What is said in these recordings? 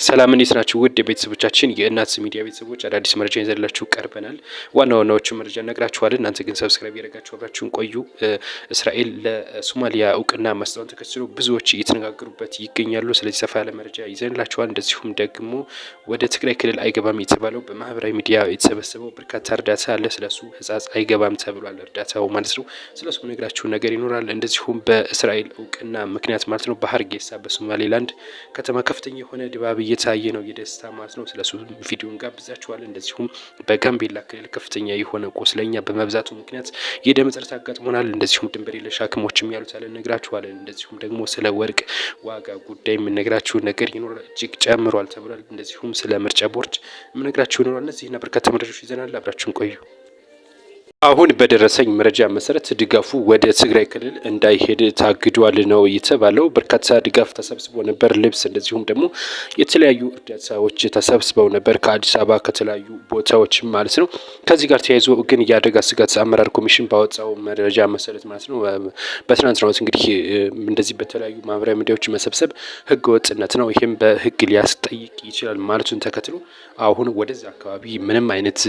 ሰላም እንዴት ናችሁ? ውድ ቤተሰቦቻችን የእናት ሚዲያ ቤተሰቦች አዳዲስ መረጃ ይዘንላችሁ ቀርበናል። ዋና ዋናዎቹ መረጃ እነግራችኋለን። እናንተ ግን ሰብስክራይብ ያደረጋችሁ አብራችሁን ቆዩ። እስራኤል ለሶማሊያ እውቅና መስጠቷን ተከትሎ ብዙዎች እየተነጋገሩበት ይገኛሉ። ስለዚህ ሰፋ ያለ መረጃ ይዘንላችኋል። እንደዚሁም ደግሞ ወደ ትግራይ ክልል አይገባም የተባለው በማህበራዊ ሚዲያ የተሰበሰበው በርካታ እርዳታ አለ። ስለሱ ህጻጽ አይገባም ተብሏል። እርዳታው ማለት ነው። ስለሱ ነግራችሁ ነገር ይኖራል። እንደዚሁም በእስራኤል እውቅና ምክንያት ማለት ነው በሀርጌሳ በሶማሌላንድ ከተማ ከፍተኛ የሆነ ድባብ እየታየ ነው የደስታ ማለት ነው። ስለሱ ቪዲዮን ጋብዛችኋለን። እንደዚሁም በጋምቤላ ክልል ከፍተኛ የሆነ ቁስለኛ በመብዛቱ ምክንያት የደም እጥረት አጋጥሞናል። እንደዚሁም ድንበር የለሽ ሐኪሞችም ያሉት አለ እነግራችኋለን። እንደዚሁም ደግሞ ስለ ወርቅ ዋጋ ጉዳይ የምነግራችሁ ነገር ይኖራል። እጅግ ጨምሯል ተብሏል። እንደዚሁም ስለ ምርጫ ቦርድ የምነግራችሁ ይኖራል። እነዚህና በርካታ መረጃዎች ይዘናል። አብራችሁን ቆዩ። አሁን በደረሰኝ መረጃ መሰረት ድጋፉ ወደ ትግራይ ክልል እንዳይሄድ ታግዷል ነው የተባለው። በርካታ ድጋፍ ተሰብስቦ ነበር። ልብስ እንደዚሁም ደግሞ የተለያዩ እርዳታዎች ተሰብስበው ነበር ከአዲስ አበባ ከተለያዩ ቦታዎች ማለት ነው። ከዚህ ጋር ተያይዞ ግን የአደጋ ስጋት አመራር ኮሚሽን ባወጣው መረጃ መሰረት ማለት ነው በትናንትናው ዕለት እንግዲህ እንደዚህ በተለያዩ ማህበራዊ ሚዲያዎች መሰብሰብ ህገ ወጥነት ነው፣ ይህም በህግ ሊያስጠይቅ ይችላል ማለቱን ተከትሎ አሁን ወደዚህ አካባቢ ምንም አይነት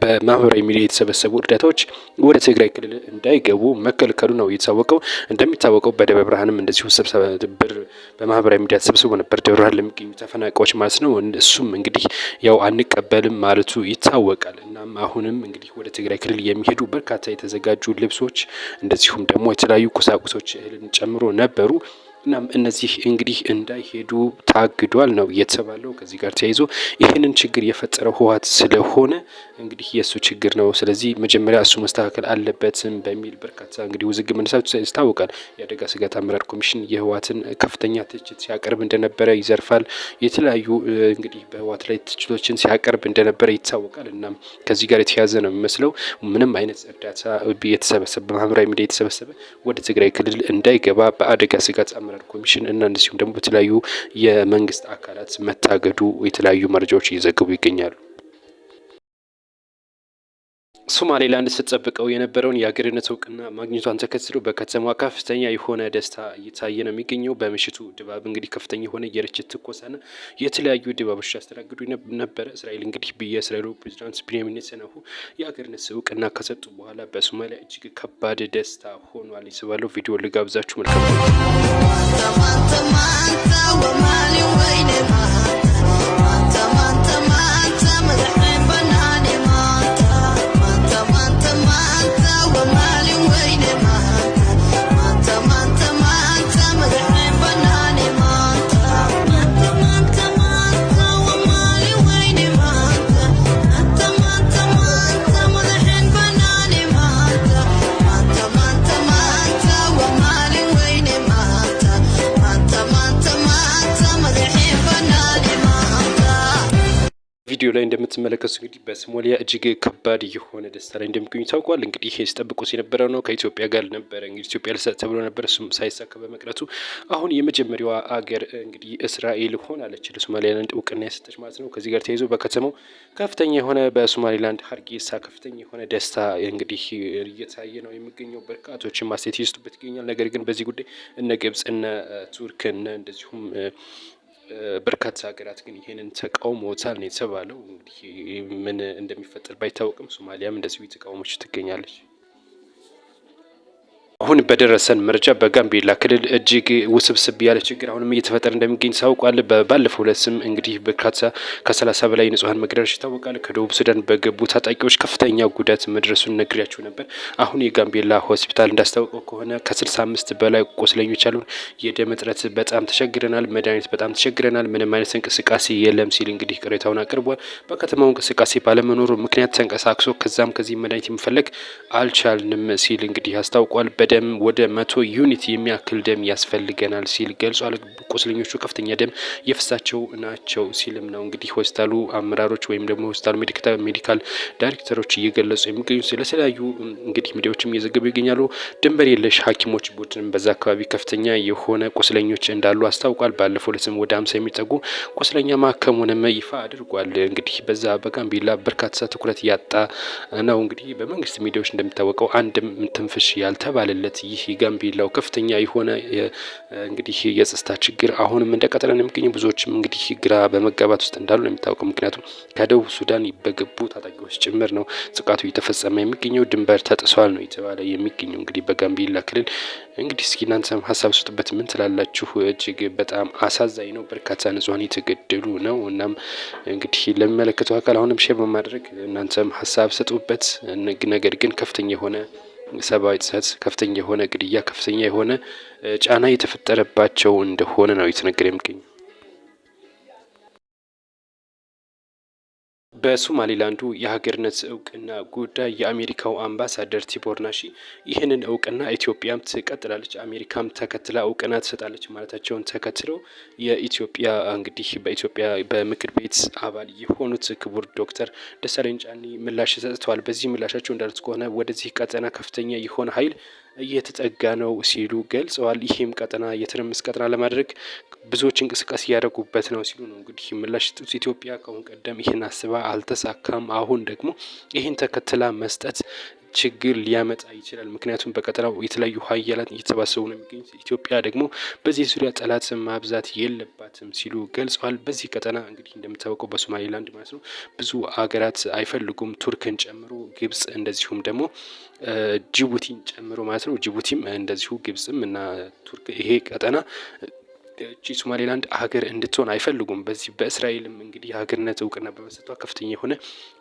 በማህበራዊ ሚዲያ የተሰበሰቡ እርዳታዎች ወደ ትግራይ ክልል እንዳይገቡ መከልከሉ ነው የታወቀው። እንደሚታወቀው በደብረ ብርሃንም እንደዚሁ ስብሰባ ብር በማህበራዊ ሚዲያ ተሰብስቦ ነበር፣ ደብረ ብርሃን ለሚገኙ ተፈናቃዮች ማለት ነው። እሱም እንግዲህ ያው አንቀበልም ማለቱ ይታወቃል። እናም አሁንም እንግዲህ ወደ ትግራይ ክልል የሚሄዱ በርካታ የተዘጋጁ ልብሶች እንደዚሁም ደግሞ የተለያዩ ቁሳቁሶች እህልን ጨምሮ ነበሩ። እናም እነዚህ እንግዲህ እንዳይሄዱ ታግዷል ነው የተባለው። ከዚህ ጋር ተያይዞ ይህንን ችግር የፈጠረው ህወሓት ስለሆነ እንግዲህ የእሱ ችግር ነው፣ ስለዚህ መጀመሪያ እሱ መስተካከል አለበትም በሚል በርካታ እንግዲህ ውዝግብ መነሳቱ ይታወቃል። የአደጋ ስጋት አመራር ኮሚሽን የህወሓትን ከፍተኛ ትችት ሲያቀርብ እንደነበረ ይዘርፋል። የተለያዩ እንግዲህ በህወሓት ላይ ትችቶችን ሲያቀርብ እንደነበረ ይታወቃል። እናም ከዚህ ጋር የተያዘ ነው የሚመስለው። ምንም አይነት እርዳታ የተሰበሰበ በማህበራዊ ሚዲያ የተሰበሰበ ወደ ትግራይ ክልል እንዳይገባ በአደጋ ስጋት አመራር ኮሚሽን እና እንደዚሁም ደግሞ በተለያዩ የመንግስት አካላት መታገዱ የተለያዩ መረጃዎች እየዘገቡ ይገኛሉ። ሶማሌላንድ ስትጠብቀው የነበረውን የሀገርነት እውቅና ማግኘቷን ተከትሎ በከተማዋ ከፍተኛ የሆነ ደስታ እየታየ ነው የሚገኘው። በምሽቱ ድባብ እንግዲህ ከፍተኛ የሆነ የርችት ትኮሳና የተለያዩ ድባቦች ያስተናግዱ ነበረ። እስራኤል እንግዲህ የእስራኤሉ ፕሬዚዳንት ቤንያሚን ኔታንያሁ የሀገርነት እውቅና ከሰጡ በኋላ በሶማሊያ እጅግ ከባድ ደስታ ሆኗል የተባለው ቪዲዮ ልጋብዛችሁ። መልካም ቪዲዮ ላይ እንደምትመለከቱ እንግዲህ በሶማሊያ እጅግ ከባድ የሆነ ደስታ ላይ እንደሚገኙ ታውቋል። እንግዲህ ሲጠብቁት የነበረው ነው ከኢትዮጵያ ጋር ነበረ እንግዲህ ኢትዮጵያ ልሰጥ ተብሎ ነበር፣ እሱም ሳይሳካ በመቅረቱ አሁን የመጀመሪያዋ አገር እንግዲህ እስራኤል ሆናለች ለሶማሊላንድ እውቅና የሰጠች ማለት ነው። ከዚህ ጋር ተያይዞ በከተማው ከፍተኛ የሆነ በሶማሊላንድ ሀርጌሳ ከፍተኛ የሆነ ደስታ እንግዲህ እየታየ ነው የሚገኘው። በርካቶችን ማስተያየት ይስጡበት ይገኛል። ነገር ግን በዚህ ጉዳይ እነ ግብጽ እነ ቱርክ እነ እንደዚሁም በርካታ ሀገራት ግን ይሄንን ተቃውሞታል ነው የተባለው። እንግዲህ ምን እንደሚፈጠር ባይታወቅም ሶማሊያም እንደዚሁ የተቃውሞች ትገኛለች። አሁን በደረሰን መረጃ በጋምቤላ ክልል እጅግ ውስብስብ ያለ ችግር አሁንም እየተፈጠረ እንደሚገኝ ታውቋል። ባለፈው ዕለትም እንግዲህ በርካታ ከ30 በላይ ንጹሃን መገደላቸው ይታወቃል። ከደቡብ ሱዳን በገቡ ታጣቂዎች ከፍተኛ ጉዳት መድረሱን ነግሬያችሁ ነበር። አሁን የጋምቤላ ሆስፒታል እንዳስታወቀው ከሆነ ከ65 በላይ ቁስለኞች አሉን። የደም እጥረት በጣም ተቸግረናል፣ መድኃኒት በጣም ተቸግረናል፣ ምንም አይነት እንቅስቃሴ የለም ሲል እንግዲህ ቅሬታውን አቅርቧል። በከተማው እንቅስቃሴ ባለመኖሩ ምክንያት ተንቀሳቅሶ ከዛም ከዚህ መድኃኒት የሚፈለግ አልቻልንም ሲል እንግዲህ አስታውቋል። ደም ወደ 100 ዩኒት የሚያክል ደም ያስፈልገናል ሲል ገልጿል። ቁስለኞቹ ከፍተኛ ደም የፍሳቸው ናቸው ሲልም ነው እንግዲህ ሆስፒታሉ አመራሮች ወይም ደግሞ ሆስፒታሉ ሜዲካል ዳይሬክተሮች እየገለጹ የሚገኙ። ስለተለያዩ እንግዲህ ሚዲያዎችም እየዘገቡ ይገኛሉ። ድንበር የለሽ ሐኪሞች ቡድን በዛ አካባቢ ከፍተኛ የሆነ ቁስለኞች እንዳሉ አስታውቋል። ባለፈው ዕለትም ወደ 50 የሚጠጉ ቁስለኛ ማከሙንም ይፋ አድርጓል። እንግዲህ በዛ በጋምቤላ በርካታ ትኩረት ያጣ ነው። እንግዲህ በመንግስት ሚዲያዎች እንደሚታወቀው አንድም ትንፍሽ ያልተባለ ያልተፈታለት ይህ ጋምቤላው ከፍተኛ የሆነ እንግዲህ የጸጥታ ችግር አሁንም እንደቀጠለ ነው የሚገኘው። ብዙዎችም እንግዲህ ግራ በመጋባት ውስጥ እንዳሉ ነው የሚታወቀው። ምክንያቱም ከደቡብ ሱዳን በገቡ ታጣቂዎች ጭምር ነው ጥቃቱ እየተፈጸመ የሚገኘው። ድንበር ተጥሷል ነው የተባለ የሚገኘው እንግዲህ በጋምቤላ ክልል። እንግዲህ እስኪ እናንተም ሀሳብ ስጡበት፣ ምን ትላላችሁ? እጅግ በጣም አሳዛኝ ነው። በርካታ ንጹሃን የተገደሉ ነው። እናም እንግዲህ ለሚመለከተው አካል አሁንም ሼር በማድረግ እናንተም ሀሳብ ስጡበት። ነገር ግን ከፍተኛ የሆነ ሰብአዊ ጥሰት፣ ከፍተኛ የሆነ ግድያ፣ ከፍተኛ የሆነ ጫና የተፈጠረባቸው እንደሆነ ነው የተነገረ የሚገኘው። በሶማሌላንዱ የሀገርነት እውቅና ጉዳይ የአሜሪካው አምባሳደር ቲቦር ናሺ ይህንን እውቅና ኢትዮጵያም ትቀጥላለች፣ አሜሪካም ተከትላ እውቅና ትሰጣለች ማለታቸውን ተከትለው የኢትዮጵያ እንግዲህ በኢትዮጵያ በምክር ቤት አባል የሆኑት ክቡር ዶክተር ደሳለኝ ጫኔ ምላሽ ሰጥተዋል። በዚህ ምላሻቸው እንዳሉት ከሆነ ወደዚህ ቀጠና ከፍተኛ የሆነ ኃይል እየተጠጋ ነው ሲሉ ገልጸዋል። ይህም ቀጠና የትርምስ ቀጠና ለማድረግ ብዙዎች እንቅስቃሴ እያደረጉበት ነው ሲሉ ነው እንግዲህ ምላሽ ሰጡት። ኢትዮጵያ ከአሁን ቀደም ይህን አስባ አልተሳካም። አሁን ደግሞ ይህን ተከትላ መስጠት ችግር ሊያመጣ ይችላል። ምክንያቱም በቀጠናው የተለያዩ ሀያላት እየተሰባሰቡ ነው የሚገኙት። ኢትዮጵያ ደግሞ በዚህ ዙሪያ ጠላት ማብዛት የለባትም ሲሉ ገልጸዋል። በዚህ ቀጠና እንግዲህ እንደምታወቀው በሶማሌላንድ ማለት ነው ብዙ ሀገራት አይፈልጉም፣ ቱርክን ጨምሮ ግብጽ፣ እንደዚሁም ደግሞ ጅቡቲን ጨምሮ ማለት ነው። ጅቡቲም እንደዚሁ ግብጽም እና ቱርክ ይሄ ቀጠና እቺ ሶማሌላንድ ሀገር እንድትሆን አይፈልጉም። በዚህ በእስራኤልም እንግዲህ ሀገርነት እውቅና በመስጠቷ ከፍተኛ የሆነ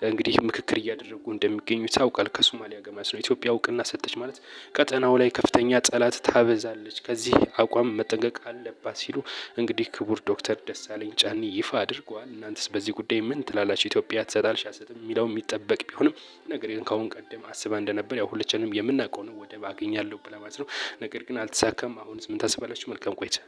እንግዲህ ምክክር እያደረጉ እንደሚገኙ ታውቃል። ከሶማሊያ ጋር ማለት ነው። ኢትዮጵያ እውቅና ሰጠች ማለት ቀጠናው ላይ ከፍተኛ ጠላት ታበዛለች፣ ከዚህ አቋም መጠንቀቅ አለባት ሲሉ እንግዲህ ክቡር ዶክተር ደሳለኝ ጫኔ ይፋ አድርገዋል። እናንተስ በዚህ ጉዳይ ምን ትላላችሁ? ኢትዮጵያ ትሰጣለች አትሰጥም የሚለው የሚጠበቅ ቢሆንም ነገር ግን ከአሁን ቀደም አስባ እንደነበር ያው ሁላችንም የምናውቀው ነው፣ ወደብ አገኛለሁ ብላ ማለት ነው። ነገር ግን አልተሳካም። አሁንስ ምን ታስባላችሁ? መልካም ቆይታ።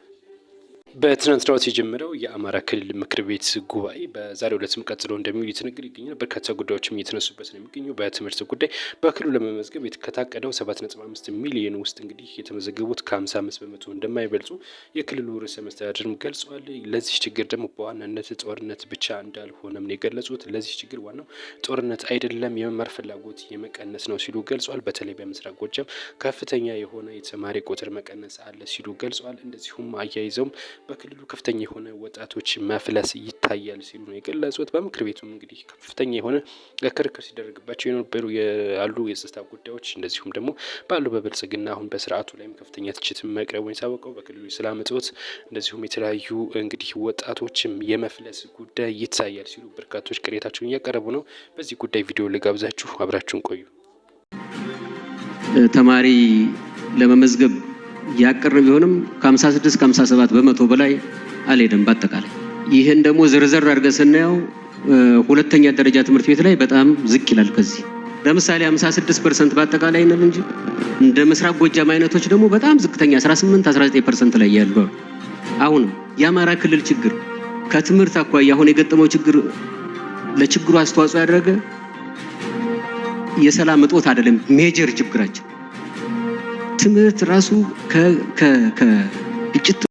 በትናንትናው የጀመረው የአማራ ክልል ምክር ቤት ጉባኤ በዛሬው ዕለትም ቀጥሎ እንደሚውል የተነገረ ይገኛል። በርካታ ጉዳዮችም እየተነሱበት ነው የሚገኘው። በትምህርት ጉዳይ በክልሉ ለመመዝገብ ከታቀደው 7.5 ሚሊዮን ውስጥ እንግዲህ የተመዘገቡት ከ55 በመቶ እንደማይበልጡ የክልሉ ርዕሰ መስተዳድርም ገልጸዋል። ለዚህ ችግር ደግሞ በዋናነት ጦርነት ብቻ እንዳልሆነም ነው የገለጹት። ለዚህ ችግር ዋናው ጦርነት አይደለም የመማር ፍላጎት የመቀነስ ነው ሲሉ ገልጸዋል። በተለይ በምስራቅ ጎጃም ከፍተኛ የሆነ የተማሪ ቁጥር መቀነስ አለ ሲሉ ገልጸዋል። እንደዚሁም አያይዘውም በክልሉ ከፍተኛ የሆነ ወጣቶች መፍለስ ይታያል ሲሉ ነው የገለጹት። በምክር ቤቱም እንግዲህ ከፍተኛ የሆነ ክርክር ሲደረግባቸው የነበሩ ያሉ የጸጥታ ጉዳዮች እንደዚሁም ደግሞ ባሉ በብልጽግና አሁን በስርዓቱ ላይም ከፍተኛ ትችት መቅረቡን የታወቀው በክልሉ የሰላም እጦት እንደዚሁም የተለያዩ እንግዲህ ወጣቶችም የመፍለስ ጉዳይ ይታያል ሲሉ በርካቶች ቅሬታቸውን እያቀረቡ ነው። በዚህ ጉዳይ ቪዲዮ ልጋብዛችሁ፣ አብራችሁን ቆዩ። ተማሪ ለመመዝገብ ያቀረ ቢሆንም ከ56 ከ57 በመቶ በላይ አልሄደም በአጠቃላይ። ይህን ደግሞ ዝርዝር አድርገን ስናየው ሁለተኛ ደረጃ ትምህርት ቤት ላይ በጣም ዝቅ ይላል። ከዚህ ለምሳሌ 56% በአጠቃላይ ነው እንጂ እንደ ምስራቅ ጎጃም አይነቶች ደግሞ በጣም ዝቅተኛ 18-19% ላይ ያሉ። አሁን የአማራ ክልል ችግር ከትምህርት አኳያ አሁን የገጠመው ችግር ለችግሩ አስተዋጽኦ ያደረገ የሰላም እጦት አይደለም። ሜጀር ችግራችን ትምህርት ራሱ ከግጭት